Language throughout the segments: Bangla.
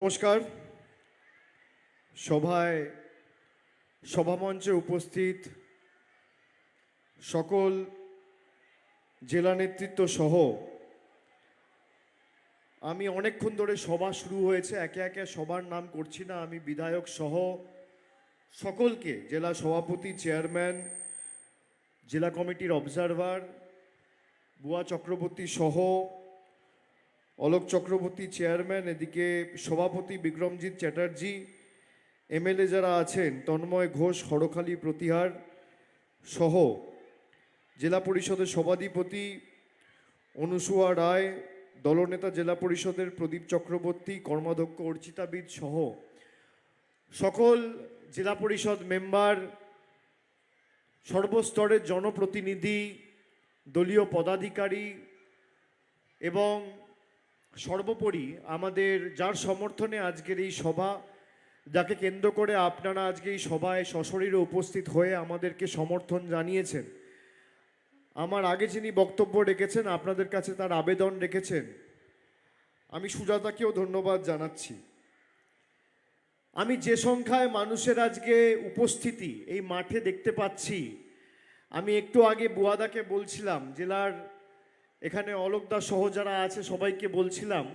নমস্কার। সভায় সভামঞ্চে উপস্থিত সকল জেলা নেতৃত্ব সহ আমি অনেকক্ষণ ধরে সভা শুরু হয়েছে, একে একে সবার নাম করছি না, আমি বিধায়ক সহ সকলকে, জেলা সভাপতি, চেয়ারম্যান, জেলা কমিটির অবজারভার, বুয়া চক্রবর্তী সহ, অলোক চক্রবর্তী চেয়ারম্যান, এদিকে সভাপতি বিক্রমজিৎ চ্যাটার্জি, এমএলএ যারা আছেন তন্ময় ঘোষ হরখালি প্রতিহার সহ, জেলা পরিষদের সভাধিপতি অনুসুয়া রায়, দলনেতা জেলা পরিষদের প্রদীপ চক্রবর্তী, কর্মাধ্যক্ষ অর্চিতাবিদ সহ সকল জেলা পরিষদ মেম্বার, সর্বস্তরের জনপ্রতিনিধি, দলীয় পদাধিকারী এবং সর্বোপরি আমাদের যার সমর্থনে আজকের এই সভা, যাকে কেন্দ্র করে আপনারা আজকে এই সভায় সশরীরে উপস্থিত হয়ে আমাদেরকে সমর্থন জানিয়েছেন, আমার আগে যিনি বক্তব্য রেখেছেন আপনাদের কাছে তার আবেদন রেখেছেন, আমি সুজাতাকেও ধন্যবাদ জানাচ্ছি। আমি যে সংখ্যায় মানুষের আজকে উপস্থিতি এই মাঠে দেখতে পাচ্ছি, আমি একটু আগে বুয়াদাকে বলছিলাম, জেলার এখানে অলোকদা সহ যারা আছে সবাইকে বলছিলাম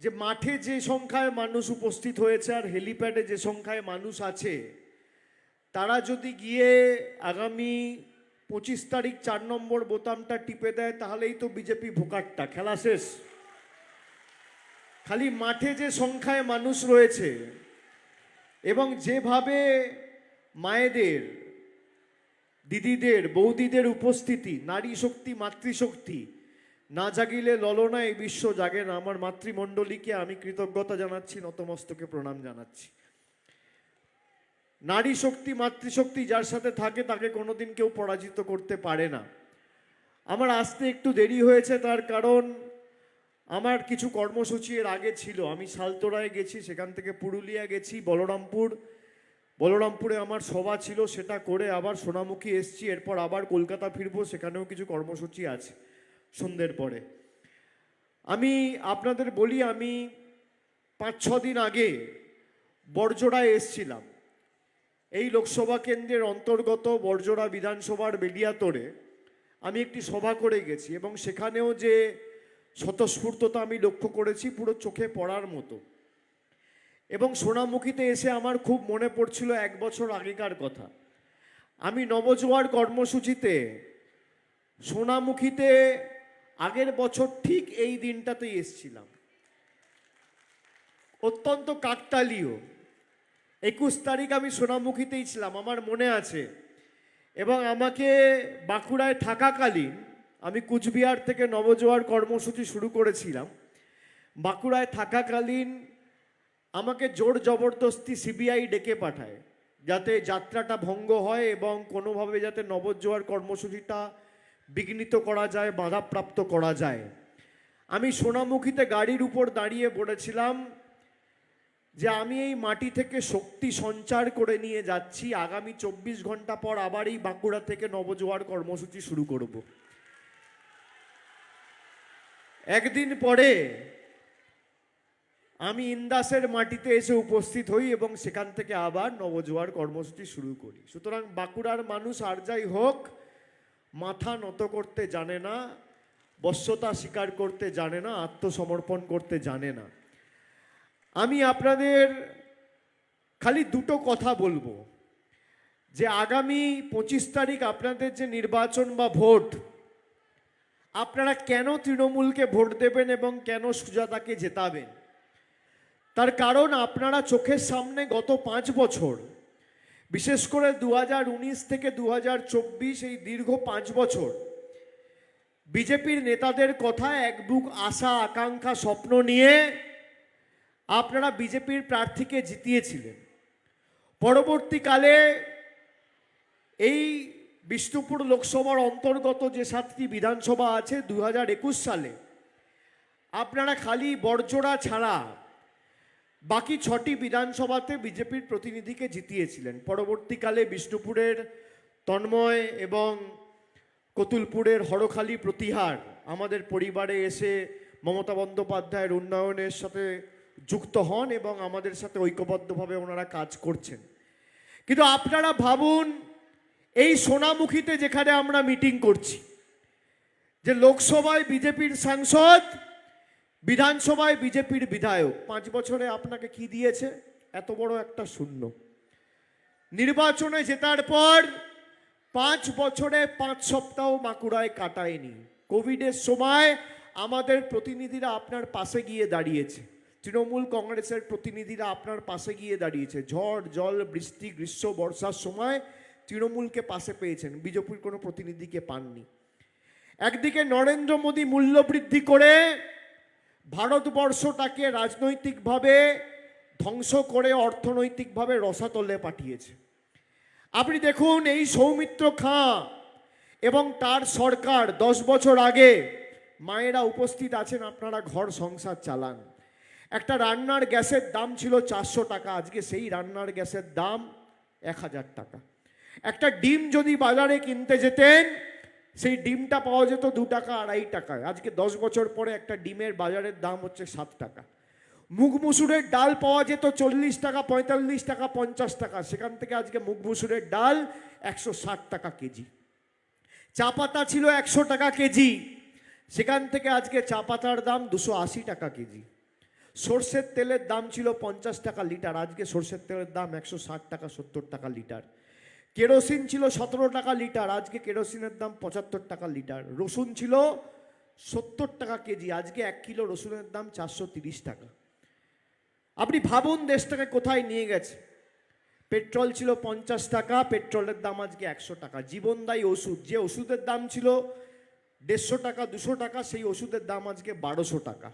যে মাঠে যে সংখ্যায় মানুষ উপস্থিত হয়েছে আর হেলিপ্যাডে যে সংখ্যায় মানুষ আছে, তারা যদি গিয়ে আগামী 25 তারিখ 4 নম্বর বোতামটা টিপে দেয় তাহলেই তো বিজেপি ভোকাটটা, খেলা শেষ। খালি মাঠে যে সংখ্যায় মানুষ রয়েছে এবং যেভাবে মায়েদের, দিদিদের, বৌদিদের উপস্থিতি, নারী শক্তি, মাতৃশক্তি, না জাগিলে ললনা এই বিশ্ব জাগে না। আমার মাতৃমণ্ডলীকে আমি কৃতজ্ঞতা জানাচ্ছি, নতমস্তকে প্রণাম জানাচ্ছি। নারী শক্তি, মাতৃশক্তি যার সাথে থাকে তাকে কোনোদিন কেউ পরাজিত করতে পারে না। আমার আসতে একটু দেরি হয়েছে, তার কারণ আমার কিছু কর্মসূচি এর আগে ছিল। আমি সালতোরায় গেছি, সেখান থেকে পুরুলিয়া গেছি, বলরামপুরে আমার সভা ছিল, সেটা করে আবার সোনামুখী এসছি, এরপর আবার কলকাতা ফিরবো, সেখানেও কিছু কর্মসূচি আছে সন্ধ্যের পরে। আমি আপনাদের বলি, আমি 5-6 দিন আগে বড়জোড়ায় এসছিলাম। এই লোকসভা কেন্দ্রের অন্তর্গত বড়জোড়া বিধানসভার বেলিয়াতোড়ে আমি একটি সভা করে গেছি এবং সেখানেও যে স্বতঃস্ফূর্ততা আমি লক্ষ্য করেছি পুরো চোখে পড়ার মতো। এবং সোনামুখীতে এসে আমার খুব মনে পড়ছিল 1 বছর আগেকার কথা। আমি নবজোয়ার কর্মসূচিতে সোনামুখীতে আগের বছর ঠিক এই দিনটাতেই এসছিলাম, অত্যন্ত কাকতালীয়। 21 তারিখ আমি সোনামুখীতেই ছিলাম, আমার মনে আছে। এবং আমাকে বাঁকুড়ায় থাকাকালীন, আমি কুচবিহার থেকে নবজোয়ার কর্মসূচি শুরু করেছিলাম, বাঁকুড়ায় থাকাকালীন আমাকে জোর জবরদস্তি সিবিআই ডেকে পাঠায় যাতে যাত্রাটা ভঙ্গ হয় এবং কোনোভাবে যাতে নবজোয়ার কর্মসূচিটা বিঘ্নিত করা যায়, বাধাপ্রাপ্ত করা যায়। আমি সোনামুখীতে গাড়ির উপর দাঁড়িয়ে বলেছিলাম যে আমি এই মাটি থেকে শক্তি সঞ্চার করে নিয়ে যাচ্ছি, আগামী 24 ঘন্টা পর আবার এই বাঁকুড়া থেকে নবজোয়ার কর্মসূচি শুরু করব। একদিন পরে আমি ইন্দাসের মাটিতে এসে উপস্থিত হই এবং সেখান থেকে আবার নবজোয়ার কর্মসূচি শুরু করি। সুতরাং বাঁকুড়ার মানুষ আর যাই হোক, মাথা নত করতে জানে না, বশ্যতা স্বীকার করতে জানে না, আত্মসমর্পণ করতে জানে না। আমি আপনাদের খালি দুটো কথা বলবো যে আগামী 25 তারিখ আপনাদের যে নির্বাচন বা ভোট, আপনারা কেন তৃণমূলকে ভোট দেবেন এবং কেন সুজাতাকে জেতাবেন, তার কারণ আপনারা চোখের সামনে গত 5 বছর, বিশেষ করে 2019 থেকে 2024 এই দীর্ঘ 5 বছর বিজেপির নেতাদের কথা, এক বুক আশা, আকাঙ্ক্ষা, স্বপ্ন নিয়ে আপনারা বিজেপির প্রার্থীকে জিতিয়েছিলেন। পরবর্তীকালে এই বিষ্ণুপুর লোকসভার অন্তর্গত যে 7টি বিধানসভা আছে, 2021 সালে আপনারা খালি বড়জোড়া ছাড়া বাকি 6টি বিধানসভাতে বিজেপির প্রতিনিধিকে জিতিয়েছিলেন। পরবর্তীকালে বিষ্ণুপুরের তন্ময় এবং কতুলপুরের হরখালি প্রতিহার আমাদের পরিবারে এসে মমতা বন্দ্যোপাধ্যায়ের উন্নয়নের সাথে যুক্ত হন এবং আমাদের সাথে ঐক্যবদ্ধভাবে ওনারা কাজ করছেন। কিন্তু আপনারা ভাবুন, এই সোনামুখীতে যেখানে আমরা মিটিং করছি, যে লোকসভায় বিজেপির সাংসদ, বিধানসভায় বিজেপির বিধায়ক, 5 বছরে আপনাকে কি দিয়েছে? এত বড় একটা শূন্য। নির্বাচনে জেতার পর 5 বছরে 5 সপ্তাহ বাঁকুড়ায় কাটায়নি। কোভিডের সময় আমাদের প্রতিনিধিরা আপনার পাশে গিয়ে দাঁড়িয়েছে, তৃণমূল কংগ্রেসের প্রতিনিধিরা আপনার পাশে গিয়ে দাঁড়িয়েছে। ঝড় জল বৃষ্টি গ্রীষ্ম বর্ষার সময় তৃণমূলকে পাশে পেয়েছেন, বিজেপির কোনো প্রতিনিধিকে পাননি। একদিকে নরেন্দ্র মোদী মূল্য বৃদ্ধি করে ভারতবর্ষটাকে রাজনৈতিকভাবে ধ্বংস করে অর্থনৈতিকভাবে রসাতলে পাঠিয়েছে। আপনি দেখুন, এই সৌমিত্র খাঁ এবং তার সরকার 10 বছর আগে, মায়েরা উপস্থিত আছেন, আপনারা ঘর সংসার চালান। একটা রান্নার গ্যাসের দাম ছিল 400 টাকা, আজকে সেই রান্নার গ্যাসের দাম 1000 টাকা। একটা ডিম যদি বাজারে কিনতে যেতেন, সেই ডিমটা পাওয়া যেত 2 টাকা 2.5 টাকায়, আজকে 10 বছর পরে একটা ডিমের বাজারের দাম হচ্ছে 7 টাকা। মুগ মুসুরের ডাল পাওয়া যেত 40 টাকা 45 টাকা 50 টাকা, সেখান থেকে আজকে মুগ মুসুরের ডাল 160 টাকা কেজি। চা পাতা ছিল 100 টাকা কেজি, সেখান থেকে আজকে চা পাতার দাম 280 টাকা কেজি। সর্ষের তেলের দাম ছিল 50 টাকা লিটার, আজকে সর্ষের তেলের দাম 160 টাকা 70 টাকা লিটার। কেরোসিন ছিল 17 টাকা লিটার, আজকে কেরোসিনের দাম 75 টাকা লিটার। রসুন ছিল 70 টাকা কেজি, আজকে 1 কিলো রসুনের দাম 430 টাকা। আপনি ভাবুন দেশটাকে কোথায় নিয়ে গেছে। পেট্রোল ছিল 50 টাকা, পেট্রোলের দাম আজকে 100 টাকা। জীবনদায়ী ওষুধ, যে ওষুধের দাম ছিল 150 টাকা 200 টাকা, সেই ওষুধের দাম আজকে 1200 টাকা।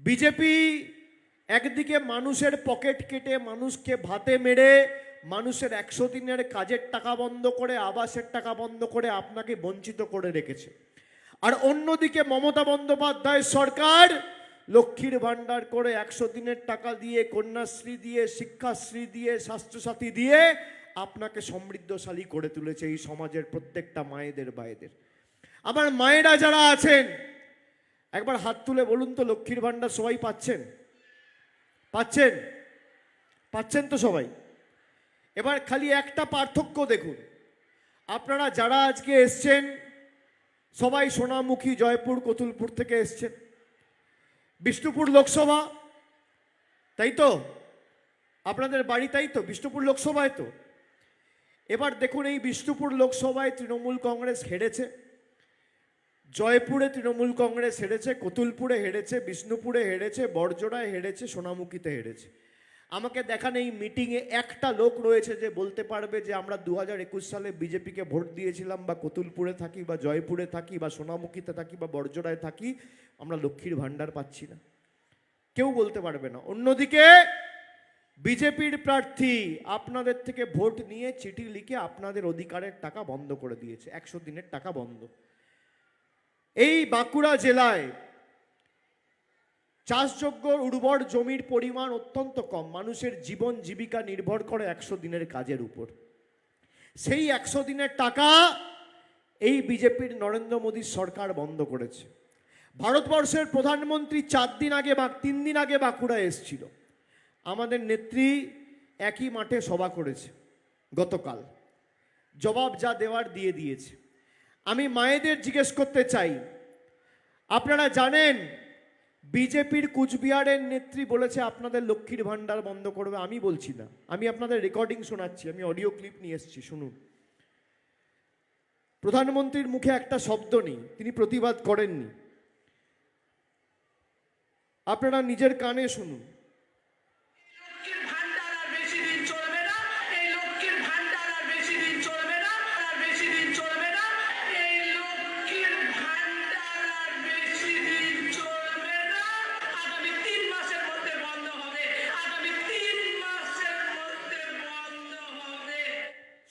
বিজেপি একদিকে মানুষের পকেট কেটে, মানুষকে ভাতে মেরে, মানুষের 100 দিনের কাজের টাকা বন্ধ করে, আবাসের টাকা বন্ধ করে আপনাকে বঞ্চিত করে রেখেছে। আর অন্যদিকে মমতা বন্দ্যোপাধ্যায় সরকার লক্ষ্মীর ভাণ্ডার করে 100 দিনের টাকা দিয়ে, কন্যাশ্রী দিয়ে, শিক্ষাশ্রী দিয়ে, স্বাস্থ্যসাথী দিয়ে আপনাকে সমৃদ্ধশালী করে তুলেছে এই সমাজের প্রত্যেকটা মায়েদের ভাইদের। আমার মায়েরা যারা আছেন, একবার হাত তুলে বলুন তো, লক্ষ্মীর ভাণ্ডার সবাই পাচ্ছেন? পাচ্ছেন? পাচ্ছেন তো সবাই? এবার খালি একটা পার্থক্য দেখুন, আপনারা যারা আজকে এসছেন সবাই সোনামুখী, জয়পুর, কতুলপুর থেকে এসছেন। বিষ্ণুপুর লোকসভা, তাই তো? আপনাদের বাড়ি তাই তো? বিষ্ণুপুর লোকসভায় তো। এবার দেখুন, এই বিষ্ণুপুর লোকসভায় তৃণমূল কংগ্রেস হেরেছে, জয়পুরে তৃণমূল কংগ্রেস হেরেছে, কতুলপুরে হেরেছে, বিষ্ণুপুরে হেরেছে, বড়জোড়ায় হেরেছে, সোনামুখীতে হেরেছে। আমাকে দেখান এই মিটিংয়ে একটা লোক রয়েছে যে বলতে পারবে যে আমরা 2021 সালে বিজেপিকে ভোট দিয়েছিলাম, বা কতুলপুরে থাকি, বা জয়পুরে থাকি, বা সোনামুখীতে থাকি, বা বড়জোড়ায় থাকি, আমরা লক্ষ্মীর ভাণ্ডার পাচ্ছি না। কেউ বলতে পারবে না। অন্যদিকে বিজেপির প্রার্থী আপনাদের থেকে ভোট নিয়ে চিঠি লিখে আপনাদের অধিকারের টাকা বন্ধ করে দিয়েছে, 100 দিনের টাকা বন্ধ। এই বাঁকুড়া জেলায় চাষযোগ্য উর্বর জমির পরিমাণ অত্যন্ত কম, মানুষের জীবন জীবিকা নির্ভর করে 100 দিনের কাজের উপর। সেই 100 দিনের টাকা এই বিজেপির নরেন্দ্র মোদীর সরকার বন্ধ করেছে। ভারতবর্ষের প্রধানমন্ত্রী 3 দিন আগে বাঁকুড়ায় এসেছিল। আমাদের নেত্রী একই মাঠে সভা করেছে গতকাল, জবাব যা দেওয়ার দিয়ে দিয়েছে। আমি মায়েদের জিজ্ঞেস করতে চাই, আপনারা জানেন বিজেপির কুচবিহারের নেত্রী বলেছে আপনাদের লক্ষ্মীর ভাণ্ডার বন্ধ করবে? আমি বলছি না, আমি আপনাদের রেকর্ডিং শোনাচ্ছি, আমি অডিও ক্লিপ নিয়ে এসেছি, শুনুন। প্রধানমন্ত্রীর মুখে একটা শব্দ নেই, তিনি প্রতিবাদ করেননি, আপনারা নিজের কানে শুনুন।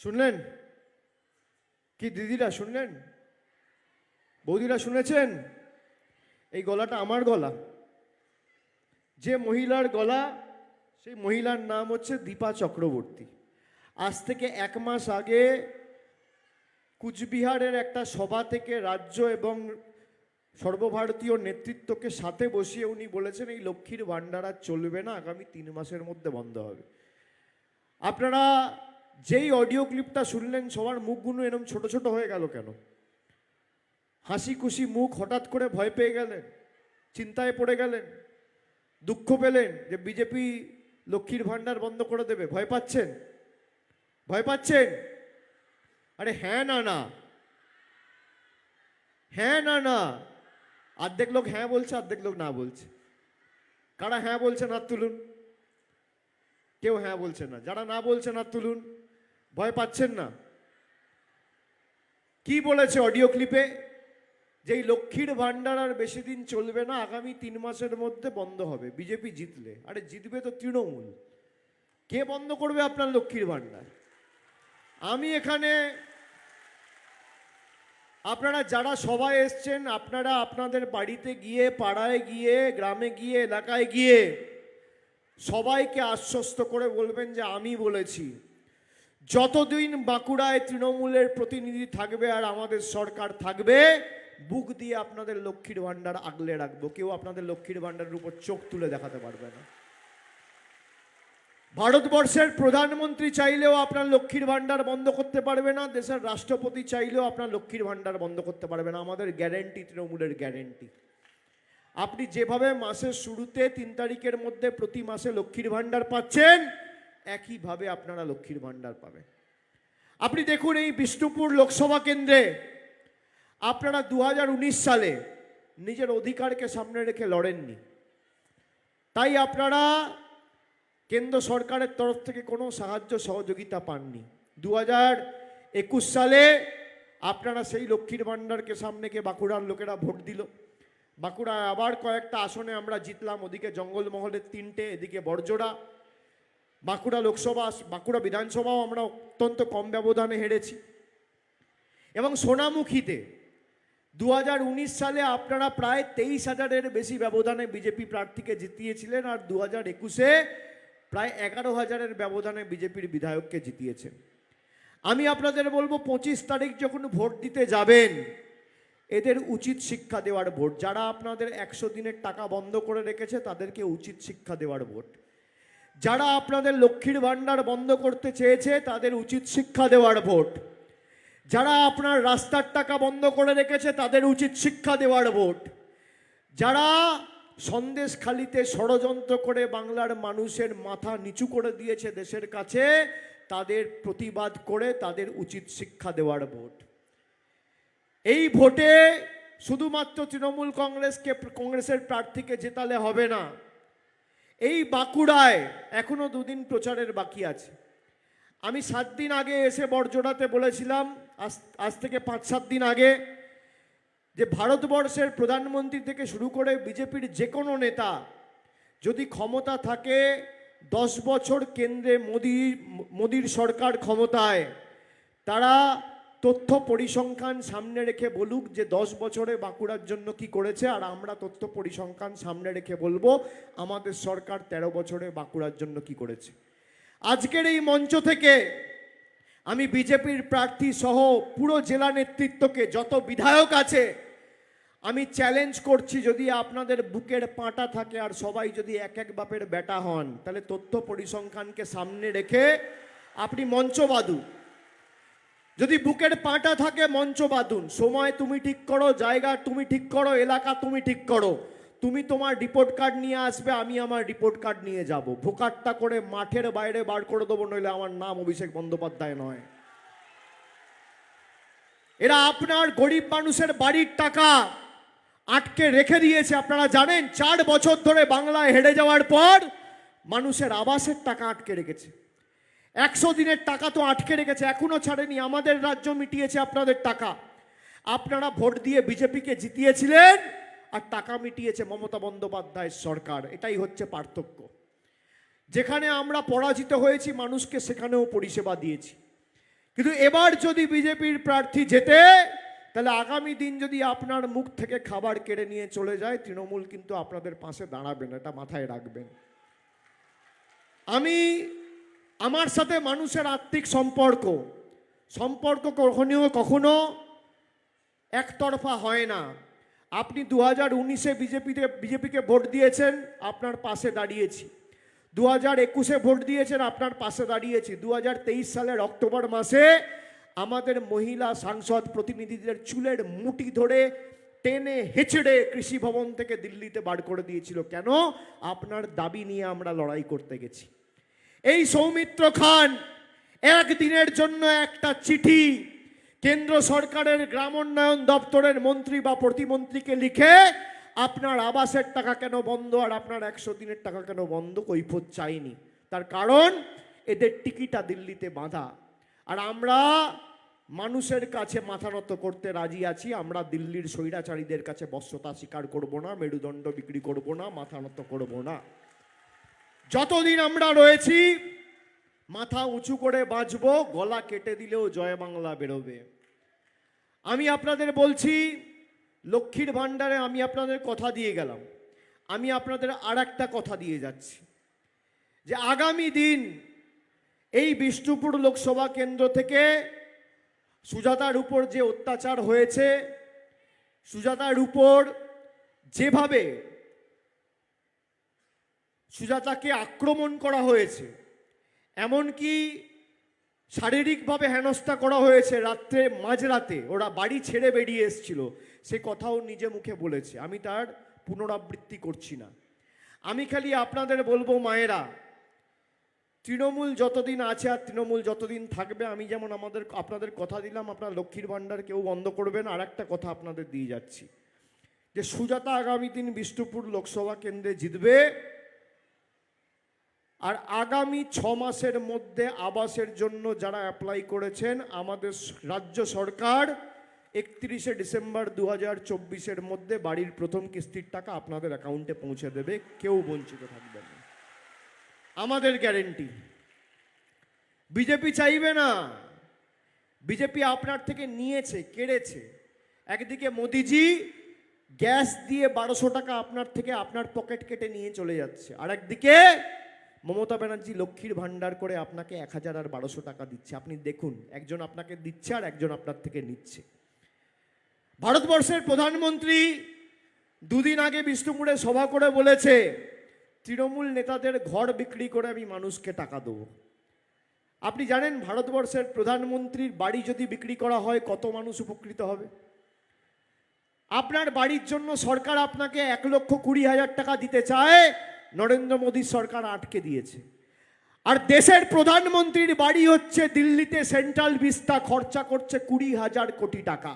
শুনলেন কি দিদিরা? শুনলেন? বৌদিরা শুনেছেন? এই গলাটা আমার গলা, যে মহিলার গলা, সেই মহিলার নাম হচ্ছে দীপা চক্রবর্তী। আজ থেকে 1 মাস আগে কুচবিহারের একটা সভা থেকে রাজ্য এবং সর্বভারতীয় নেতৃত্বকে সাথে বসিয়ে উনি বলেছেন এই লক্ষ্মীর ভাণ্ডার আর চলবে না, আগামী 3 মাসের মধ্যে বন্ধ হবে। আপনারা যেই অডিও ক্লিপটা শুনলেন সবার মুখগুলো এরকম ছোট ছোট হয়ে গেল কেন? হাসি খুশি মুখ, হঠাৎ করে ভয় পেয়ে গেলেন, চিন্তায় পড়ে গেলেন, দুঃখ পেলেন যে বিজেপি লক্ষ্মীর ভাণ্ডার বন্ধ করে দেবে? ভয় পাচ্ছেন? ভয় পাচ্ছেন? আরে হ্যাঁ না না, হ্যাঁ না না। অর্ধেক লোক হ্যাঁ বলছে, অর্ধেক লোক না বলছে। কারা হ্যাঁ বলছেন হাত তুলুন। কেউ হ্যাঁ বলছে না। যারা না বলছেন হাত তুলুন। ভয় পাচ্ছেন না? কি বলেছে অডিও ক্লিপে? যে এই লক্ষ্মীর ভাণ্ডার আর বেশি দিন চলবে না, আগামী 3 মাসের মধ্যে বন্ধ হবে বিজেপি জিতলে। আরে জিতবে তো তৃণমূল, কে বন্ধ করবে আপনার লক্ষ্মীর ভাণ্ডার? আমি এখানে, আপনারা যারা সবাই এসছেন, আপনারা আপনাদের বাড়িতে গিয়ে, পাড়ায় গিয়ে, গ্রামে গিয়ে, এলাকায় গিয়ে সবাইকে আশ্বস্ত করে বলবেন যে আমি বলেছি যতদিন বাঁকুড়ায় তৃণমূলের প্রতিনিধি থাকবে আর আমাদের সরকার থাকবে, বুক দিয়ে আপনাদের লক্ষ্মীর ভাণ্ডার আগলে রাখবো। কেউ আপনাদের লক্ষ্মীর ভাণ্ডারের উপর চোখ তুলে দেখাতে পারবে না। ভারতবর্ষের প্রধানমন্ত্রী চাইলেও আপনার লক্ষ্মীর ভাণ্ডার বন্ধ করতে পারবে না, দেশের রাষ্ট্রপতি চাইলেও আপনার লক্ষ্মীর ভাণ্ডার বন্ধ করতে পারবে না। আমাদের গ্যারেন্টি, তৃণমূলের গ্যারেন্টি। আপনি যেভাবে মাসের শুরুতে 3 তারিখের মধ্যে প্রতি মাসে লক্ষ্মীর ভাণ্ডার পাচ্ছেন, একইভাবে আপনারা লক্ষ্মীর ভাণ্ডার পাবেন। আপনি দেখুন এই বিষ্ণুপুর লোকসভা কেন্দ্রে আপনারা 2019 সালে নিজের অধিকারকে সামনে রেখে লড়েননি, তাই আপনারা কেন্দ্র সরকারের তরফ থেকে কোনো সাহায্য সহযোগিতা পাননি। 2021 সালে আপনারা সেই লক্ষ্মীর ভাণ্ডারকে সামনে কে বাঁকুড়ার লোকেরা ভোট দিল। বাঁকুড়ায় আবার কয়েকটা আসনে আমরা জিতলাম, ওদিকে জঙ্গলমহলের 3টে, এদিকে বড়জোড়া। বাঁকুড়া লোকসভা, বাঁকুড়া বিধানসভাও আমরা অত্যন্ত কম ব্যবধানে হেরেছি। এবং সোনামুখীতে 2019 সালে আপনারা প্রায় 23,000-এর বেশি ব্যবধানে বিজেপি প্রার্থীকে জিতিয়েছিলেন, আর 2021-এ প্রায় 11,000-এর ব্যবধানে বিজেপির বিধায়ককে জিতিয়েছেন। আমি আপনাদের বলবো 25 তারিখ যখন ভোট দিতে যাবেন, এদের উচিত শিক্ষা দেওয়ার ভোট। যারা আপনাদের 100 দিনের টাকা বন্ধ করে রেখেছে তাদেরকে উচিত শিক্ষা দেওয়ার ভোট। যারা আপনাদের লক্ষ্মীর ভাণ্ডার বন্ধ করতে চেয়েছে তাদের উচিত শিক্ষা দেওয়ার ভোট। যারা আপনার রাস্তার টাকা বন্ধ করে রেখেছে তাদের উচিত শিক্ষা দেওয়ার ভোট। যারা সন্দেশখালিতে ষড়যন্ত্র করে বাংলার মানুষের মাথা নিচু করে দিয়েছে দেশের কাছে, তাদের প্রতিবাদ করে তাদের উচিত শিক্ষা দেওয়ার ভোট। এই ভোটে শুধুমাত্র তৃণমূল কংগ্রেসের প্রার্থীকে জেতালে হবে না। এই বাঁকুড়ায় এখনো 2 দিন প্রচারের বাকি আছে। আমি 7 দিন আগে এসে বড়জোড়াতে বলেছিলাম, আজ থেকে 5-7 দিন আগে, যে ভারতবর্ষের প্রধানমন্ত্রী থেকে শুরু করে বিজেপির যে কোনো নেতা যদি ক্ষমতা থাকে, 10 বছর কেন্দ্রে মোদির সরকার ক্ষমতায়, তারা তথ্য পরিসংখ্যান সামনে রেখে বলুক যে 10 বছরে বাঁকুড়ার জন্য কি করেছে, আর আমরা তথ্য পরিসংখ্যান সামনে রেখে বলবো আমাদের সরকার 13 বছরে বাঁকুড়ার জন্য কি করেছে। আজকের এই মঞ্চ থেকে আমি বিজেপির প্রার্থী সহ পুরো জেলা নেতৃত্বকে, যত বিধায়ক আছে, আমি চ্যালেঞ্জ করছি, যদি আপনাদের বুকের পাঁটা থাকে আর সবাই যদি এক এক বাপের বেটা হন, তাহলে তথ্য পরিসংখ্যানকে সামনে রেখে আপনি মঞ্চ বাঁধুন। যদি বুকের পাঁটা থাকে মঞ্চ বাঁধুন। সময় তুমি ঠিক করো, জায়গা তুমি ঠিক করো, এলাকা তুমি ঠিক করো। তুমি তোমার রিপোর্ট কার্ড নিয়ে আসবে, আমি আমার রিপোর্ট কার্ড নিয়ে যাব। ভোকাট্টা করে মাঠের বাইরে বার করে দেবো, নইলে আমার নাম অভিষেক বন্দ্যোপাধ্যায় নয়। এরা আপনার গরিব মানুষের বাড়ির টাকা আটকে রেখে দিয়েছে। আপনারা জানেন 4 বছর ধরে বাংলায় হেরে যাওয়ার পর মানুষের আবাসের টাকা আটকে রেখেছে। 100 দিনের টাকা তো আটকে রেখেছে, এখনো ছাড়েনি। আমাদের রাজ্য মিটিয়েছে আপনাদের টাকা। আপনারা ভোট দিয়ে বিজেপিকে জিতিয়েছিলেন, আর টাকা মিটিয়েছে মমতা বন্দ্যোপাধ্যায়ের সরকার। এটাই হচ্ছে পার্থক্য। যেখানে আমরা পরাজিত হয়েছি মানুষকে সেখানেও পরিষেবা দিয়েছি। কিন্তু এবার যদি বিজেপির প্রার্থী জেতে, তাহলে আগামী দিন যদি আপনার মুখ থেকে খাবার কেড়ে নিয়ে চলে যায়, তৃণমূল কিন্তু আপনাদের পাশে দাঁড়াবে না, এটা মাথায় রাখবেন। আমার সাথে মানুষের আত্মিক সম্পর্ক কখনো একতরফা হয় না। আপনি 2019-এ বিজেপিকে ভোট দিয়েছেন, আপনার পাশে দাঁড়িয়েছি। 2021-এ ভোট দিয়েছেন, আপনার পাশে দাঁড়িয়েছি। 2023 সালের অক্টোবর মাসে আমাদের মহিলা সাংসদ প্রতিনিধিদের চুলের মুঠি ধরে টেনে হেঁচড়ে কৃষি ভবন থেকে দিল্লিতে বার করে দিয়েছিল। কেন? আপনার দাবি নিয়ে আমরা লড়াই করতে গেছি। এই সৌমিত্র খান একদিনের জন্য একটা চিঠি কেন্দ্র সরকারের গ্রামোন্নয়ন দপ্তরের মন্ত্রী বা প্রতিমন্ত্রীকে লিখে আপনার আবাসের টাকা কেন বন্ধ আর আপনার 100 দিনের টাকা কেন বন্ধ কৈফিয়ত চাইনি। তার কারণ এদের টিকিটা দিল্লিতে বাঁধা। আর আমরা মানুষের কাছে মাথা নত করতে রাজি আছি। আমরা দিল্লির স্বৈরাচারীদের কাছে বশ্যতা স্বীকার করব না, মেরুদণ্ড বিক্রি করব না, মাথা নত করব না। যতদিন আমরা রয়েছি মাথা উঁচু করে বাঁচব, গলা কেটে দিলেও জয় বাংলা বেরোবে। আমি আপনাদের বলছি, লক্ষ্মীর ভাণ্ডারে আমি আপনাদের কথা দিয়ে গেলাম, আমি আপনাদের আর একটা কথা দিয়ে যাচ্ছি যে আগামী দিন এই বিষ্ণুপুর লোকসভা কেন্দ্র থেকে সুজাতার উপর যে অত্যাচার হয়েছে, সুজাতার উপর যেভাবে সুজাতাকে আক্রমণ করা হয়েছে, এমনকি শারীরিকভাবে হেনস্থা করা হয়েছে, রাত্রে মাঝরাতে ওরা বাড়ি ছেড়ে বেরিয়ে এসেছিল, সে কথাও নিজে মুখে বলেছে। আমি তার পুনরাবৃত্তি করছি না। আমি খালি আপনাদের বলবো, মায়েরা, তৃণমূল যতদিন আছে আর তৃণমূল যতদিন থাকবে, আমি যেমন আপনাদের কথা দিলাম আপনার লক্ষ্মীর ভাণ্ডার কেউ বন্ধ করবেন, আর একটা কথা আপনাদের দিয়ে যাচ্ছি যে সুজাতা আগামী দিন বিষ্ণুপুর লোকসভা কেন্দ্রে জিতবে। আর আগামী 6 মাসের মধ্যে আবাসের জন্য যারা অ্যাপ্লাই করেছেন, আমাদের রাজ্য সরকার 31শে ডিসেম্বর 2024-এর মধ্যে বাড়ির প্রথম কিস্তির টাকা আপনাদের অ্যাকাউন্টে পৌঁছে দেবে, কেউ বঞ্চিত থাকবে না, আমাদের গ্যারেন্টি। বিজেপি চাইবে না, বিজেপি আপনার থেকে নিয়েছে, কেড়েছে। একদিকে মোদিজি গ্যাস দিয়ে 1200 টাকা আপনার থেকে আপনার পকেট কেটে নিয়ে চলে যাচ্ছে, আর একদিকে মমতা ব্যানার্জি লক্ষ্মীর ভাণ্ডার করে আপনাকে 1000 আর 1200 টাকা দিচ্ছে। আপনি দেখুন, একজন আপনাকে দিচ্ছে আর একজন আপনার থেকে নিচ্ছে। ভারতবর্ষের প্রধানমন্ত্রী দুদিন আগে বিষ্ণুপুরে সভা করে বলেছে, তৃণমূল নেতাদের ঘর বিক্রি করে আমি মানুষকে টাকা দেবো। আপনি জানেন ভারতবর্ষের প্রধানমন্ত্রীর বাড়ি যদি বিক্রি করা হয় কত মানুষ উপকৃত হবে? আপনার বাড়ির জন্য সরকার আপনাকে 1,20,000 টাকা দিতে চায়, নরেন্দ্র মোদীর সরকার আটকে দিয়েছে। আর দেশের প্রধানমন্ত্রীর বাড়ি হচ্ছে দিল্লিতে, সেন্ট্রাল ভিস্তা, খরচা করছে 20,000 কোটি টাকা।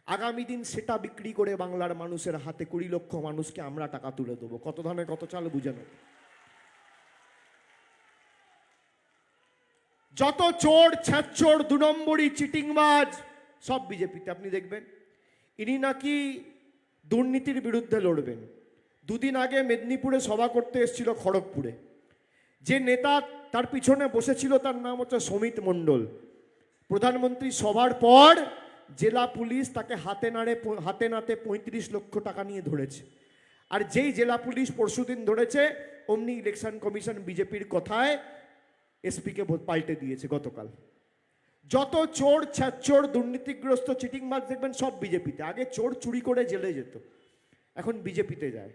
আগামী দিন সেটা বিক্রি করে বাংলার মানুষের হাতে 20 লক্ষ মানুষকে আমরা টাকা তুলে দেবো। কত ধানে কত চাল বুঝে নেব। যত চোর, ছ্যাঁচোর, 2 নম্বরি, চিটিংবাজ সব বিজেপিতে। আপনি দেখবেন ইনি নাকি দুর্নীতির বিরুদ্ধে লড়বেন। দুদিন আগে মেদিনীপুরে সভা করতে এসেছিল খড়গপুরে। যে নেতা তার পিছনে বসেছিল তার নাম হচ্ছে সমিত মণ্ডল। প্রধানমন্ত্রী সভার পর জেলা পুলিশ তাকে হাতে নাতে 35 লক্ষ টাকা নিয়ে ধরেছে। আর যেই জেলা পুলিশ পরশুদিন ধরেছে, অমনি ইলেকশন কমিশন বিজেপির কথায় এসপিকে পাল্টে দিয়েছে গতকাল। যত চোর, ছ্যাঁচোর, দুর্নীতিগ্রস্ত, চিটিংবাজ দেখবেন সব বিজেপিতে। আগে চোর চুরি করে জেলে যেত, এখন বিজেপিতে যায়।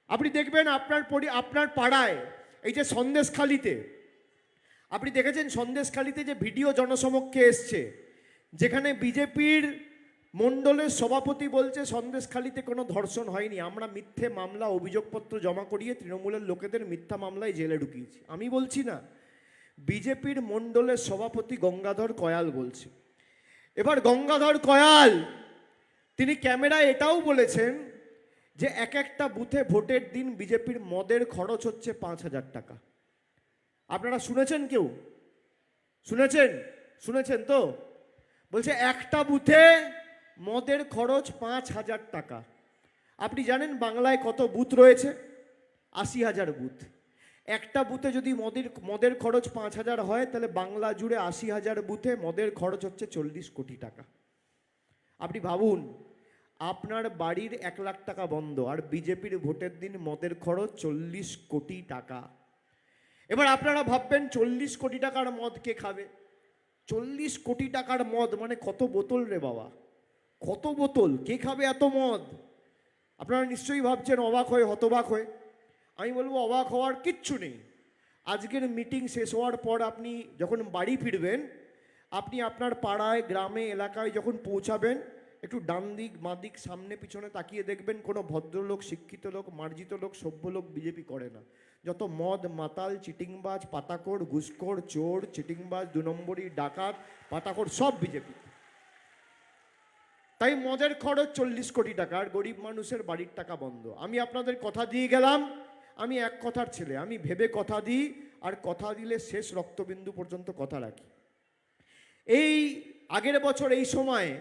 আপনি দেখবেন আপনার পাড়ায়, এই যে সন্দেশখালিতে, আপনি দেখেছেন সন্দেশখালিতে যে ভিডিও জনসমক্ষে এসছে, যেখানে বিজেপির মণ্ডলের সভাপতি বলছে সন্দেশখালিতে কোনো ধর্ষণ হয়নি, আমরা মিথ্যে মামলা অভিযোগপত্র জমা করিয়ে তৃণমূলের লোকেদের মিথ্যা মামলায় জেলে ঢুকিয়েছি। আমি বলছি না, বিজেপির মণ্ডলের সভাপতি গঙ্গাধর কয়াল বলছে। এবার গঙ্গাধর কয়াল তিনি ক্যামেরায় এটাও বলেছেন যে একটা বুথে ভোটের দিন বিজেপির মদের খরচ হচ্ছে 5,000 টাকা। আপনারা শুনেছেন? কেউ শুনেছেন তো? বলছে একটা বুথে মদের খরচ 5,000 টাকা। আপনি জানেন বাংলায় কত বুথ রয়েছে? 80,000 বুথ। একটা বুথে যদি মদের খরচ 5,000 হয়, তাহলে বাংলা জুড়ে 80,000 বুথে মদের খরচ হচ্ছে 40 কোটি টাকা। আপনি ভাবুন, আপনার বাড়ির 1 লাখ টাকা বন্ধ, আর বিজেপির ভোটের দিন মদের খরচ 40 কোটি টাকা। এবার আপনারা ভাববেন 40 কোটি টাকার মদ কে খাবে? 40 কোটি টাকার মদ মানে কত বোতল রে বাবা? কত বোতল, কে খাবে এত মদ? আপনারা নিশ্চয়ই ভাবছেন অবাক হয়ে, হতবাক হয়ে। আমি বলবো অবাক হওয়ার কিচ্ছু নেই। আজকের মিটিং শেষ হওয়ার পর আপনি যখন বাড়ি ফিরবেন, আপনি আপনার পাড়ায়, গ্রামে, এলাকায় যখন পৌঁছাবেন, একটু ডান দিক, বাঁ দিক, সামনে পিছনে তাকিয়ে দেখবেন কোনো ভদ্রলোক, শিক্ষিত লোক, মার্জিত লোক, সভ্য লোক বিজেপি করে না। যত মদ, মাতাল, চিটিংবাজ, পাতাকোর, ঘুষখোর, চোর, চিটিংবাজ, 2 নম্বরই, ডাকাত, পাতাকোর, সব বিজেপি। তাই মদের খরচ 40 কোটি টাকা, আর গরিব মানুষের বাড়ির টাকা বন্ধ। আমি আপনাদের কথা দিয়ে গেলাম, আমি এক কথার ছেলে, আমি ভেবে কথা দিই, আর কথা দিলে শেষ রক্তবিন্দু পর্যন্ত কথা রাখি। এই আগের বছর এই সময়ে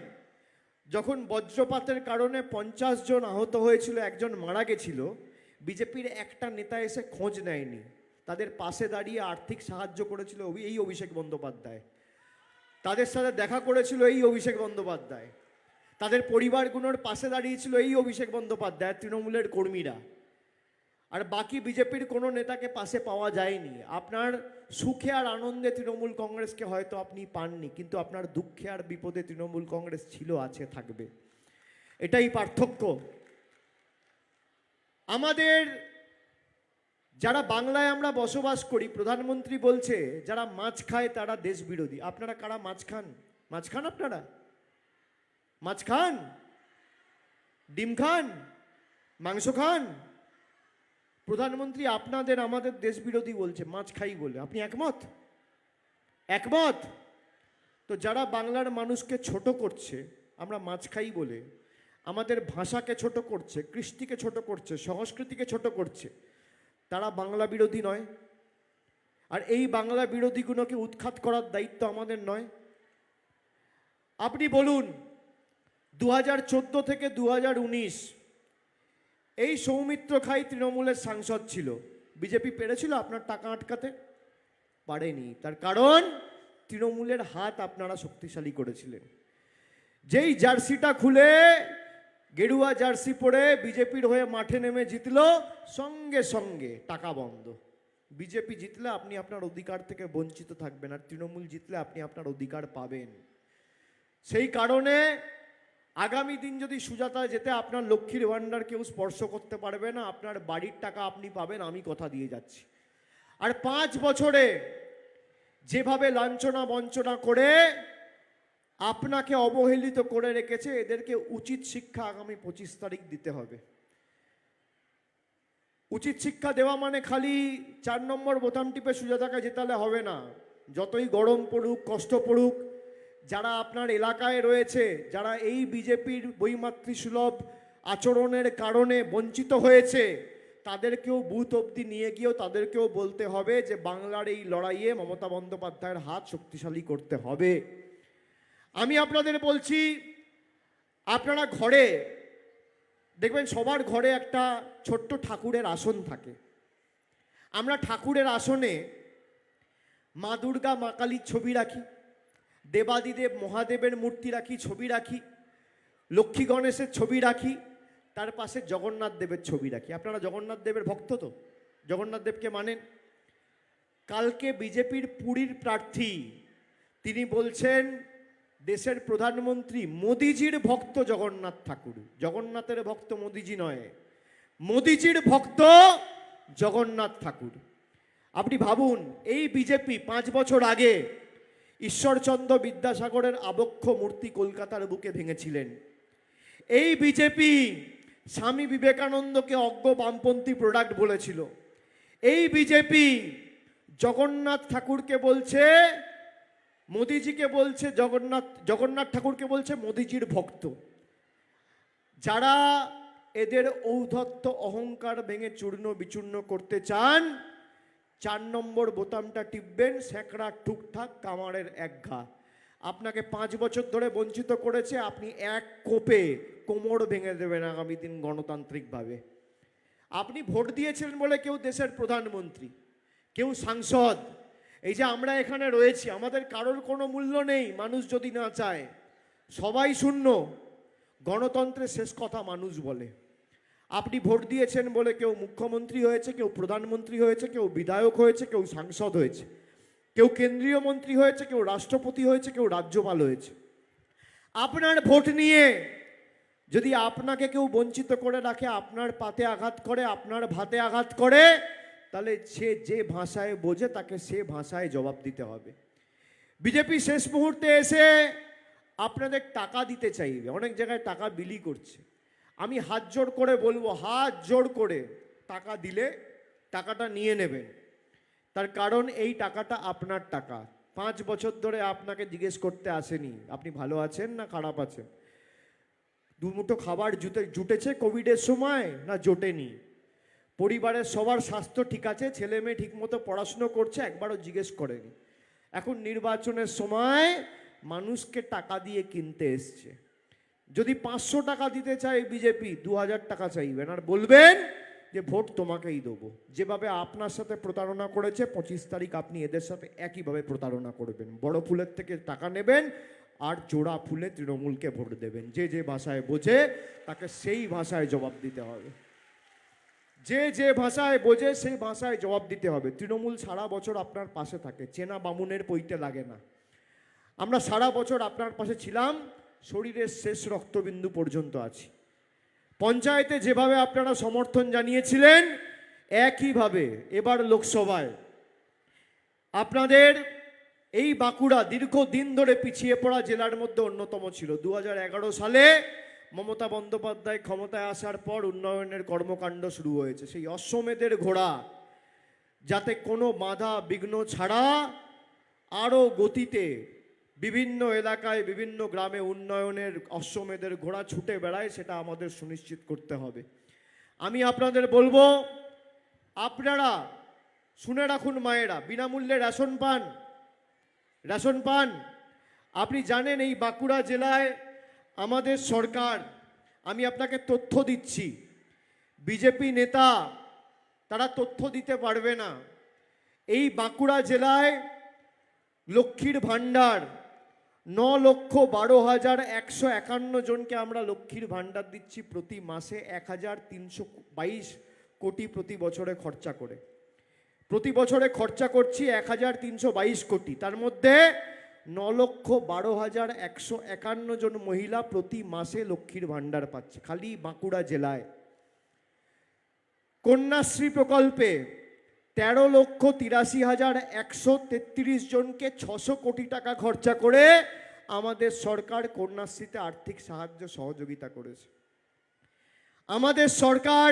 যখন বজ্রপাতের কারণে 50 জন আহত হয়েছিল, একজন মারা গেছিল, বিজেপির একটা নেতা এসে খোঁজ নেয়নি। তাদের পাশে দাঁড়িয়ে আর্থিক সাহায্য করেছিল এই অভিষেক বন্দ্যোপাধ্যায়, তাদের সাথে দেখা করেছিল এই অভিষেক বন্দ্যোপাধ্যায়, তাদের পরিবারগুলোর পাশে দাঁড়িয়েছিল এই অভিষেক বন্দ্যোপাধ্যায়, তৃণমূলের কর্মীরা। আর বাকি বিজেপির কোনো নেতাকে পাশে পাওয়া যায়নি। আপনার সুখে আর আনন্দে তৃণমূল কংগ্রেসকে হয়তো আপনি পাননি, কিন্তু আপনার দুঃখে আর বিপদে তৃণমূল কংগ্রেস ছিল, আছে, থাকবে। এটাই পার্থক্য। আমাদের যারা বাংলায় আমরা বসবাস করি, প্রধানমন্ত্রী বলছে যারা মাছ খায় তারা দেশ বিরোধী। আপনারা কারা মাছ খান? মাছ খান আপনারা? মাছ খান? ডিম খান? মাংস খান? প্রধানমন্ত্রী আপনাদের আমাদের দেশ বিরোধী বলছে মাছ খাই বলে। আপনি একমত? একমত? তো যারা বাংলার মানুষকে ছোট করছে আমরা মাছ খাই বলে, আমাদের ভাষাকে ছোট করছে, কৃষ্টিকে ছোট করছে, সংস্কৃতিকে ছোট করছে, তারা বাংলা বিরোধী নয়? আর এই বাংলা বিরোধীগুলোকে উৎখাত করার দায়িত্ব আমাদের নয়? আপনি বলুন, 2014 থেকে 2019 এই সৌমিত্র খাই তৃণমূলের সাংসদ ছিল, বিজেপি পেরেছিল আপনার টাকা আটকাতে? পারেনি। তার কারণ তৃণমূলের হাত আপনারা শক্তিশালী করেছিলেন। যেই জার্সিটা খুলে, গেরুয়া জার্সি পরে বিজেপির হয়ে মাঠে নেমে জিতল, সঙ্গে সঙ্গে টাকা বন্ধ। বিজেপি জিতলে আপনি আপনার অধিকার থেকে বঞ্চিত থাকবেন, আর তৃণমূল জিতলে আপনি আপনার অধিকার পাবেন। সেই কারণে আগামী দিন যদি সুজাতা যেতে, আপনার লক্ষ্মীর ভাণ্ডার কেউ স্পর্শ করতে পারবে না, আপনার বাড়ির টাকা আপনি পাবেন, আমি কথা দিয়ে যাচ্ছি। আর 5 বছরে যেভাবে লাঞ্ছনা বঞ্চনা করে আপনাকে অবহেলিত করে রেখেছে, এদেরকে উচিত শিক্ষা আগামী 25 তারিখ দিতে হবে। উচিত শিক্ষা দেওয়া মানে খালি 4 নম্বর বোতাম টিপে সুজাতাকে জেতালে হবে না। যতই গরম পড়ুক, কষ্ট পড়ুক, যারা আপনার এলাকায় রয়েছে, যারা এই বিজেপির বৈমাতৃসুলভ আচরণের কারণে বঞ্চিত হয়েছে, তাদেরকেও বুথ অবধি নিয়ে গিয়েও তাদেরকেও বলতে হবে যে বাংলার এই লড়াইয়ে মমতা বন্দ্যোপাধ্যায়ের হাত শক্তিশালী করতে হবে। আমি আপনাদের বলছি, আপনারা ঘরে দেখবেন সবার ঘরে একটা ছোট্ট ঠাকুরের আসন থাকে। আমরা ঠাকুরের আসনে মা দুর্গা, মা কালীর ছবি রাখি, দেবাদিদেব মহাদেবের মূর্তি রাখি, ছবি রাখি, লক্ষ্মী গণেশের ছবি রাখি, তার পাশে জগন্নাথ দেবের ছবি রাখি। আপনারা জগন্নাথ দেবের ভক্ত তো? জগন্নাথ দেবকে মানেন? কালকে বিজেপির পুরীর প্রার্থী তিনি বলছেন দেশের প্রধানমন্ত্রী মোদিজির ভক্ত জগন্নাথ ঠাকুর। জগন্নাথের ভক্ত মোদিজি নয়, মোদিজির ভক্ত জগন্নাথ ঠাকুর। আপনি ভাবুন, এই বিজেপি 5 বছর আগে ঈশ্বরচন্দ্র বিদ্যাসাগরের আবক্ষ মূর্তি কলকাতার বুকে ভেঙেছিলেন। এই বিজেপি স্বামী বিবেকানন্দকে অজ্ঞ বামপন্থী প্রোডাক্ট বলেছিল। এই বিজেপি জগন্নাথ ঠাকুরকে বলছে, মোদিজিকে বলছে জগন্নাথ ঠাকুরকে বলছে মোদিজির ভক্ত। যারা এদের ঔদ্ধত্য অহংকার ভেঙে চূর্ণ বিচূর্ণ করতে চান, 4 নম্বর বোতামটা টিপবেন, স্যাঁকড়া টুকটাক কামারের এক ঘা। আপনাকে 5 বছর ধরে বঞ্চিত করেছে, আপনি এক কোপে কোমর ভেঙে দেবেন আগামী দিন গণতান্ত্রিকভাবে। আপনি ভোট দিয়েছিলেন বলে কেউ দেশের প্রধানমন্ত্রী, কেউ সাংসদ। এই যে আমরা এখানে রয়েছি, আমাদের কারোর কোনো মূল্য নেই মানুষ যদি না চায়। সবাই শূন্য। গণতন্ত্রের শেষ কথা মানুষ বলে। আপনি ভোট দিয়েছেন বলে কেউ মুখ্যমন্ত্রী হয়েছে, কেউ প্রধানমন্ত্রী হয়েছে, কেউ বিধায়ক হয়েছে, কেউ সাংসদ হয়েছে, কেউ কেন্দ্রীয় মন্ত্রী হয়েছে, কেউ রাষ্ট্রপতি হয়েছে, কেউ রাজ্যপাল হয়েছে। আপনার ভোট নিয়ে যদি আপনাকে কেউ বঞ্চিত করে রাখে, আপনার পাতে আঘাত করে, আপনার ভাতে আঘাত করে, তাহলে সে যে ভাষায় বোঝে তাকে সে ভাষায় জবাব দিতে হবে। বিজেপি শেষ মুহূর্তে এসে আপনাদের টাকা দিতে চাইবে, অনেক জায়গায় টাকা বিলি করছে। আমি হাত জোড় করে বলবো, হাত জোড় করে টাকা দিলে টাকাটা নিয়ে নেবেন। তার কারণ এই টাকাটা আপনার টাকা। 5 বছর ধরে আপনাকে জিজ্ঞেস করতে আসেনি আপনি ভালো আছেন না খারাপ আছেন, দুমুঠো খাবার জুটেছে কোভিডের সময় না জোটেনি, পরিবারের সবার স্বাস্থ্য ঠিক আছে, ছেলে মেয়ে ঠিকমতো পড়াশুনো করছে, একবারও জিজ্ঞেস করেনি। এখন নির্বাচনের সময় মানুষকে টাকা দিয়ে কিনতে এসছে। যদি 500 টাকা দিতে চায় বিজেপি, 2000 টাকা চাইবেন আর বলবেন যে ভোট তোমাকেই দেবো। যেভাবে আপনার সাথে প্রতারণা করেছে, 25 তারিখ আপনি এদের সাথে একইভাবে প্রতারণা করবেন। বড় ফুলের থেকে টাকা নেবেন আর জোড়া ফুলে তৃণমূলকে ভোট দেবেন। যে যে ভাষায় বোঝে তাকে সেই ভাষায় জবাব দিতে হবে। যে যে ভাষায় বোঝে সেই ভাষায় জবাব দিতে হবে। তৃণমূল সারা বছর আপনার পাশে থাকে, চেনা বামুনের পইতে লাগে না। আমরা সারা বছর আপনার পাশে ছিলাম, শরীরের শেষ রক্তবিন্দু পর্যন্ত আছি। পঞ্চায়েতে যেভাবে আপনারা সমর্থন জানিয়েছিলেন, একইভাবে এবার লোকসভায় আপনাদের এই বাঁকুড়া দীর্ঘদিন ধরে পিছিয়ে পড়া জেলার মধ্যে অন্যতম ছিল। 2011 সালে মমতা বন্দ্যোপাধ্যায় ক্ষমতায় আসার পর উন্নয়নের কর্মকাণ্ড শুরু হয়েছে। সেই অশ্বমেধের ঘোড়া যাতে কোনো বাধা বিঘ্ন ছাড়া আরও গতিতে বিভিন্ন এলাকায় বিভিন্ন গ্রামে উন্নয়নের অশ্বমেধের ঘোড়া ছুটে বেড়ায়, সেটা আমাদের সুনিশ্চিত করতে হবে। আমি আপনাদের বলবো, আপনারা শুনে রাখুন মায়েরা, বিনামূল্যে রেশন পান, রেশন পান। আপনি জানেন এই বাঁকুড়া জেলায় আমাদের সরকার, আমি আপনাকে তথ্য দিচ্ছি, বিজেপি নেতা তারা তথ্য দিতে পারবে না। এই বাঁকুড়া জেলায় লক্ষ্মীর ভাণ্ডার 9,12,151 জনকে আমরা লক্ষ্মীর ভাণ্ডার দিচ্ছি প্রতি মাসে 1,322 কোটি প্রতি বছরে খরচা করে। প্রতি বছরে খরচা করছি 1,322 কোটি। তার মধ্যে 9,12,151 জন মহিলা প্রতি মাসে লক্ষ্মীর ভাণ্ডার পাচ্ছে খালি বাঁকুড়া জেলায়। কন্যাশ্রী প্রকল্পে 13,83,133 জনকে 600 কোটি টাকা খরচা করে আমাদের সরকার কন্যাশ্রীতে আর্থিক সাহায্য সহযোগিতা করেছে। আমাদের সরকার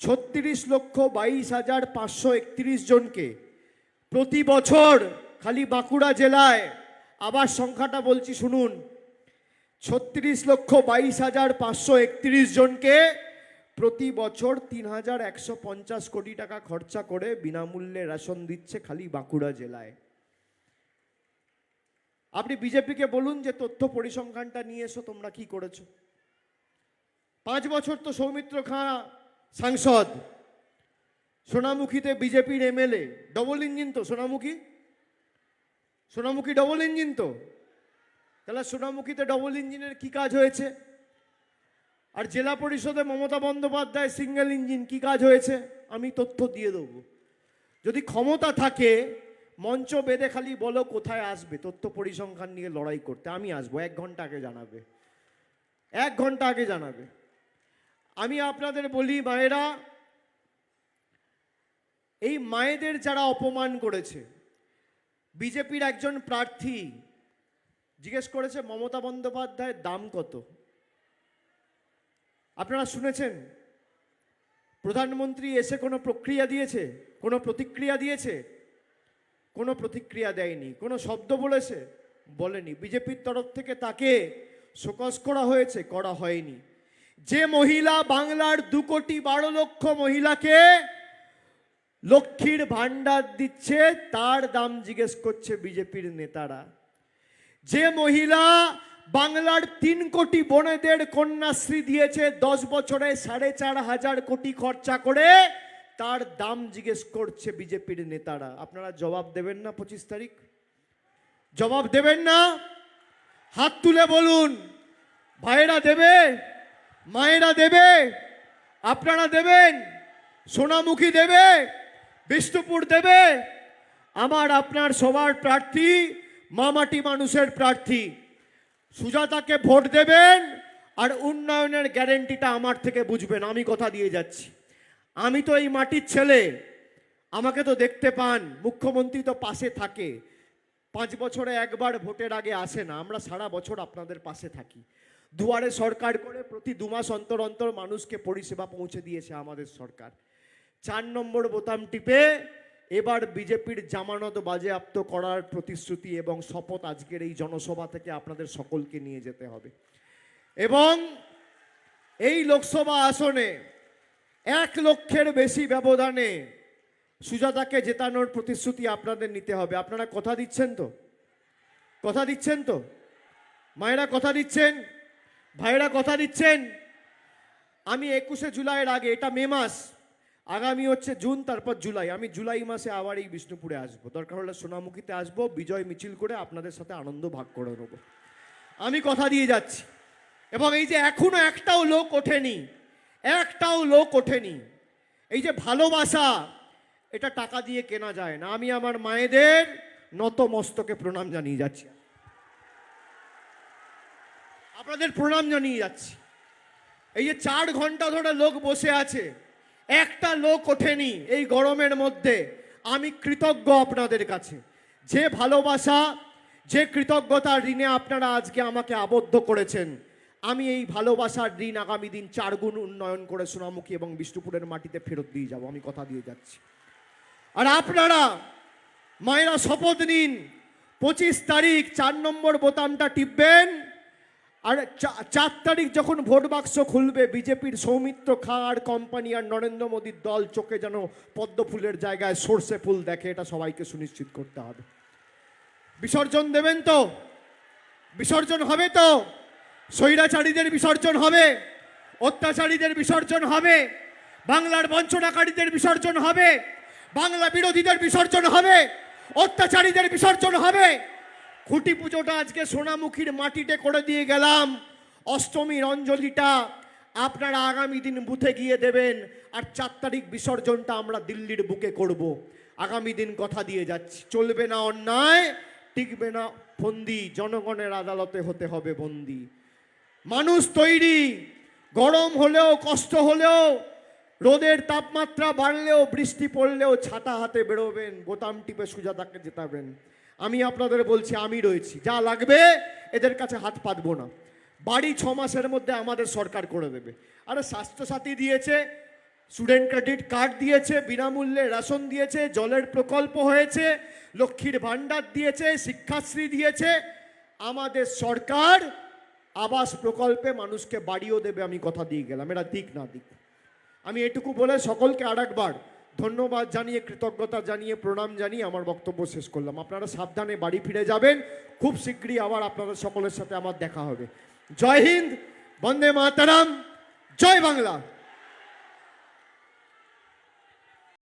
36,22,531 জনকে প্রতি বছর খালি বাঁকুড়া জেলায়, আবার সংখ্যাটা বলছি শুনুন, 36,22,531 জনকে প্রতি বছর 3,150 কোটি টাকা খরচা করে বিনামূল্যে রেশন দিচ্ছে খালি বাঁকুড়া জেলায়। আপনি বিজেপিকে বলুন যে তথ্য পরিসংখ্যানটা নিয়ে এসো, তোমরা কি করেছো। 5 বছর তো সৌমিত্র খাঁ সাংসদ, সোনামুখীতে বিজেপির এমএলএ, ডবল ইঞ্জিন তো সোনামুখী, সোনামুখী ডবল ইঞ্জিন তো। তাহলে সোনামুখীতে ডবল ইঞ্জিনের কি কাজ হয়েছে? আর জেলা পরিষদে মমতা বন্দ্যোপাধ্যায় সিঙ্গেল ইঞ্জিন, কি কাজ হয়েছে? আমি তথ্য দিয়ে দেবো। যদি ক্ষমতা থাকে মঞ্চ বেঁধে খালি বলো কোথায় আসবে তথ্য পরিসংখ্যান নিয়ে লড়াই করতে, আমি আসবো। 1 ঘন্টা আগে জানাবে, 1 ঘন্টা আগে জানাবে। আমি আপনাদের বলি মায়েরা, এই মায়েদের যারা অপমান করেছে, বিজেপির একজন প্রার্থী জিজ্ঞেস করেছে মমতা বন্দ্যোপাধ্যায়ের দাম কত। আপনারা শুনেছেন প্রধানমন্ত্রী এসে কোনো প্রক্রিয়া দিয়েছে, কোনো প্রতিক্রিয়া দিয়েছে? কোনো প্রতিক্রিয়া দেয়নি। কোনো শব্দ বলেছে? বলেনি। বিজেপির তরফ থেকে তাকে শোকজ করা হয়েছে? করা হয়নি। যে মহিলা বাংলার 2,12,00,000 মহিলাকে লক্ষ্মীর ভাণ্ডার দিচ্ছে, তার দাম জিজ্ঞেস করছে বিজেপির নেতারা। যে মহিলা বাংলার 3 কোটি বোনেদের কন্যাশ্রী দিয়েছে 10 বছরে 4,500 কোটি খরচা করে, তার দাম জিজ্ঞেস করছে বিজেপির নেতারা। আপনারা জবাব দেবেন না 25 তারিখ? জবাব দেবেন না? হাত তুলে বলুন। ভাইয়েরা দেবে, মায়েরা দেবে, আপনারা দেবেন, সোনামুখী দেবে, বিষ্ণুপুর দেবে। আমার আপনার সবার প্রার্থী, মামাটি মানুষের প্রার্থী। সুজাতাকে ভোট দেবেন আর উন্নয়নের গ্যারেন্টিটা আমার থেকে বুঝবেন। আমি কথা দিয়ে যাচ্ছি, আমি তো এই মাটির ছেলে, আমাকে তো দেখতে পান, মুখ্যমন্ত্রী তো পাশে থাকে, 5 বছরে একবার ভোটের আগে আসে না, আমরা সারা বছর আপনাদের পাশে থাকি। দুয়ারে সরকার করে প্রতি 2 মাস অন্তর অন্তর মানুষকে পরিষেবা পৌঁছে দিয়েছে আমাদের সরকার। 4 নম্বর বোতাম টিপে এবার বিজেপির জামানত বাজেয়াপ্ত করার প্রতিশ্রুতি এবং শপথ আজকের এই জনসভা থেকে আপনাদের সকলকে নিয়ে যেতে হবে। এবং এই লোকসভা আসনে 1 লক্ষের বেশি ব্যবধানে সুজাতাকে জেতানোর প্রতিশ্রুতি আপনাদের নিতে হবে। আপনারা কথা দিচ্ছেন তো? কথা দিচ্ছেন তো? মায়েরা কথা দিচ্ছেন? ভাইরা কথা দিচ্ছেন? আমি 21শে জুলাইয়ের আগে, এটা মে মাস, আগামী হচ্ছে জুন, তারপর জুলাই, আমি জুলাই মাসে আবার এই বিষ্ণুপুরে আসবো, দরকার হলে সোনামুখীতে আসবো, বিজয় মিছিল করে আপনাদের সাথে আনন্দ ভাগ করে নেবো। আমি কথা দিয়ে যাচ্ছি। এবং এই যে এখনো একটাও লোক ওঠেনি, একটাও লোক ওঠেনি, এই যে ভালোবাসা, এটা টাকা দিয়ে কেনা যায় না। আমি আমার মায়েদের নত মস্তকে প্রণাম জানিয়ে যাচ্ছি, আপনাদের প্রণাম জানিয়ে যাচ্ছি। এই যে 4 ঘন্টা ধরে লোক বসে আছে, একটা লোক ওঠেনি এই গরমের মধ্যে, আমি কৃতজ্ঞ আপনাদের কাছে। যে ভালোবাসা, যে কৃতজ্ঞতার ঋণে আপনারা আজকে আমাকে আবদ্ধ করেছেন, আমি এই ভালোবাসার ঋণ আগামী দিন 4 গুণ উন্নয়ন করে সোনামুখী এবং বিষ্ণুপুরের মাটিতে ফেরত দিয়ে যাব, আমি কথা দিয়ে যাচ্ছি। আর আপনারা মায়েরা শপথ নিন, 25 তারিখ 4 নম্বর বোতামটা টিপবেন, আর 4 তারিখ যখন ভোট বাক্স খুলবে, বিজেপির সৌমিত্র খাঁ আর কোম্পানি আর নরেন্দ্র মোদীর দল চোখে যেন পদ্ম ফুলের জায়গায় সর্ষে ফুল দেখে, এটা সবাইকে সুনিশ্চিত করতে হবে। বিসর্জন দেবেন তো? বিসর্জন হবে তো? স্বৈরাচারীদের বিসর্জন হবে, অত্যাচারীদের বিসর্জন হবে, বাংলার বঞ্চনাকারীদের বিসর্জন হবে, বাংলা বিরোধীদের বিসর্জন হবে, অত্যাচারীদের বিসর্জন হবে। খুঁটি পুজোটা আজকে সোনামুখীর মাটিতে করে দিয়ে গেলাম, অষ্টমীর অঞ্জলিটা আপনারা আগামী দিন বুথে গিয়ে দেবেন, আর 4 তারিখ বিসর্জনটা আমরা দিল্লির বুকে করব। আগামী দিন কথা দিয়ে যাচ্ছি, চলবে না অন্যায়, টিকবে না ফন্দি, জনগণের আদালতে হতে হবে বন্দি। মানুষ তৈরি, গরম হলেও, কষ্ট হলেও, রোদের তাপমাত্রা বাড়লেও, বৃষ্টি পড়লেও ছাতা হাতে বেরোবেন, বোতাম টিপে সুজাতাকে জেতাবেন। আমি আপনাদের বলছি, আমি রয়েছি, যা লাগবে এদের কাছে হাত পাতবো না। বাড়ি 6 মাসের মধ্যে আমাদের সরকার করে দেবে। আরে স্বাস্থ্যসাথী দিয়েছে, স্টুডেন্ট ক্রেডিট কার্ড দিয়েছে, বিনামূল্যে রেশন দিয়েছে, জলের প্রকল্প হয়েছে, লক্ষ্মীর ভাণ্ডার দিয়েছে, শিক্ষাশ্রী দিয়েছে। আমাদের সরকার আবাস প্রকল্পে মানুষকে বাড়িও দেবে, আমি কথা দিয়ে গেলাম, এরা দিক না দিক। আমি এটুকু বলে সকলকে আরেকবার ধন্যবাদ জানিয়ে, কৃতজ্ঞতা জানিয়ে, প্রণাম জানিয়ে আমার বক্তব্য শেষ করলাম। আপনারা সাবধানে বাড়ি ফিরে যাবেন, খুব শীঘ্রই আবার আপনাদের সকলের সাথে আমার দেখা হবে। জয় হিন্দ, বন্দে মাতরম, জয় বাংলা।